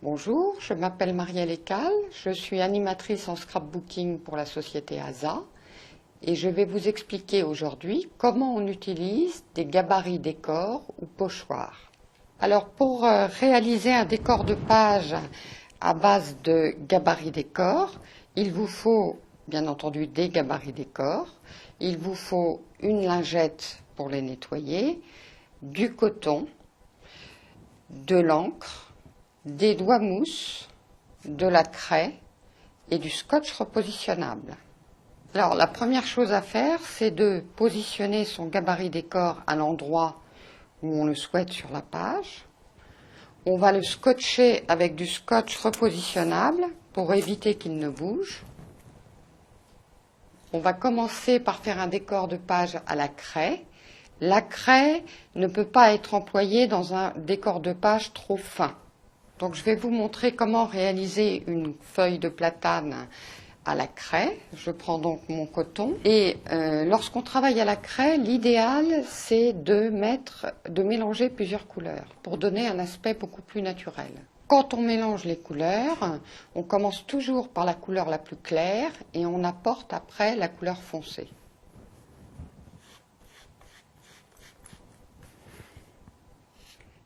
Bonjour, je m'appelle Marielle Ecal, je suis animatrice en scrapbooking pour la société ASA et je vais vous expliquer aujourd'hui comment on utilise des gabarits décors ou pochoirs. Alors pour réaliser un décor de page à base de gabarits décors, il vous faut bien entendu des gabarits décors, il vous faut une lingette pour les nettoyer, du coton, de l'encre, des doigts mousse, de la craie et du scotch repositionnable. Alors la première chose à faire, c'est de positionner son gabarit décor à l'endroit où on le souhaite sur la page. On va le scotcher avec du scotch repositionnable pour éviter qu'il ne bouge. On va commencer par faire un décor de page à la craie. La craie ne peut pas être employée dans un décor de page trop fin. Donc je vais vous montrer comment réaliser une feuille de platane à la craie. Je prends donc mon coton et lorsqu'on travaille à la craie, l'idéal c'est de mélanger plusieurs couleurs pour donner un aspect beaucoup plus naturel. Quand on mélange les couleurs, on commence toujours par la couleur la plus claire et on apporte après la couleur foncée.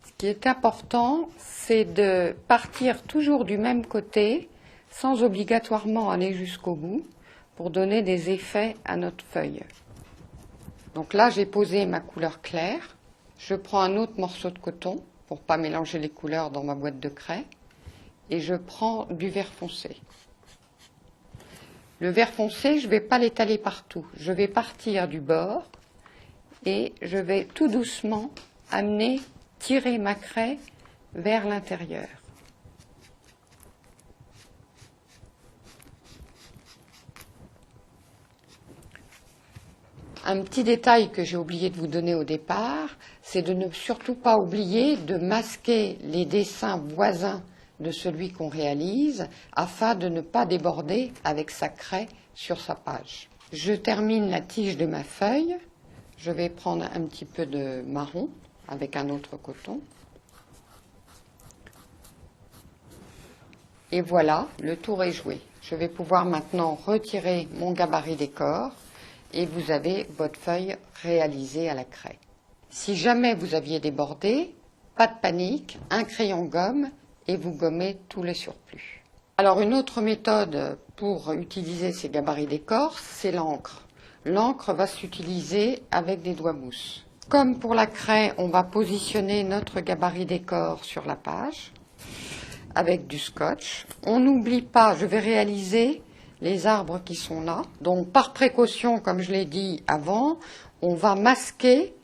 Ce qui est important, c'est de partir toujours du même côté, sans obligatoirement aller jusqu'au bout, pour donner des effets à notre feuille. Donc là, j'ai posé ma couleur claire. Je prends un autre morceau de coton, pour ne pas mélanger les couleurs dans ma boîte de craie, et je prends du vert foncé. Le vert foncé, je ne vais pas l'étaler partout. Je vais partir du bord, et je vais tout doucement tirer ma craie vers l'intérieur. Un petit détail que j'ai oublié de vous donner au départ, c'est de ne surtout pas oublier de masquer les dessins voisins de celui qu'on réalise afin de ne pas déborder avec sa craie sur sa page. Je termine la tige de ma feuille. Je vais prendre un petit peu de marron avec un autre coton. Et voilà, le tour est joué. Je vais pouvoir maintenant retirer mon gabarit décor et vous avez votre feuille réalisée à la craie. Si jamais vous aviez débordé, pas de panique, un crayon gomme et vous gommez tous les surplus. Alors une autre méthode pour utiliser ces gabarits décors, c'est l'encre. L'encre va s'utiliser avec des doigts mousse. Comme pour la craie, on va positionner notre gabarit décor sur la page avec du scotch. On n'oublie pas, je vais réaliser les arbres qui sont là. Donc par précaution, comme je l'ai dit avant, on va masquer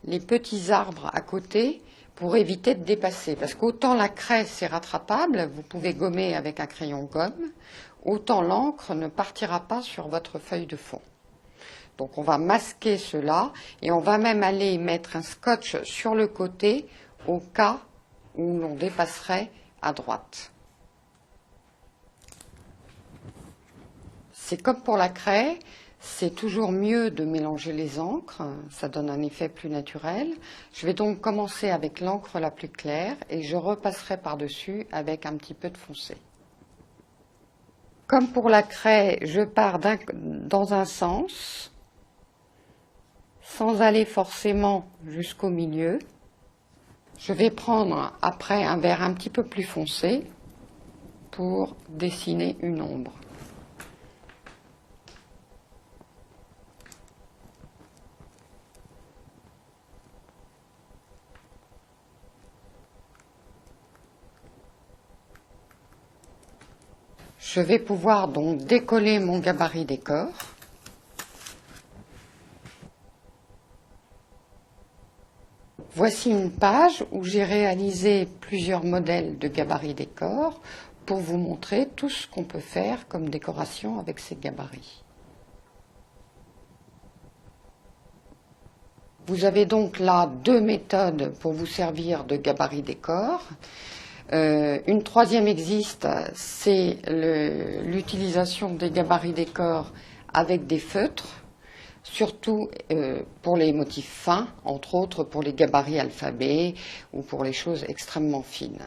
les petits arbres à côté pour éviter de dépasser. Parce qu'autant la craie c'est rattrapable, vous pouvez gommer avec un crayon gomme, autant l'encre ne partira pas sur votre feuille de fond. Donc on va masquer cela et on va même aller mettre un scotch sur le côté au cas où l'on dépasserait à droite. C'est comme pour la craie, c'est toujours mieux de mélanger les encres, ça donne un effet plus naturel. Je vais donc commencer avec l'encre la plus claire et je repasserai par-dessus avec un petit peu de foncé. Comme pour la craie, je pars dans un sens, sans aller forcément jusqu'au milieu. Je vais prendre après un vert un petit peu plus foncé pour dessiner une ombre. Je vais pouvoir donc décoller mon gabarit décor. Voici une page où j'ai réalisé plusieurs modèles de gabarit décor pour vous montrer tout ce qu'on peut faire comme décoration avec ces gabarits. Vous avez donc là deux méthodes pour vous servir de gabarit décor. Une troisième existe, c'est l'utilisation des gabarits décors avec des feutres, surtout pour les motifs fins, entre autres pour les gabarits alphabet ou pour les choses extrêmement fines.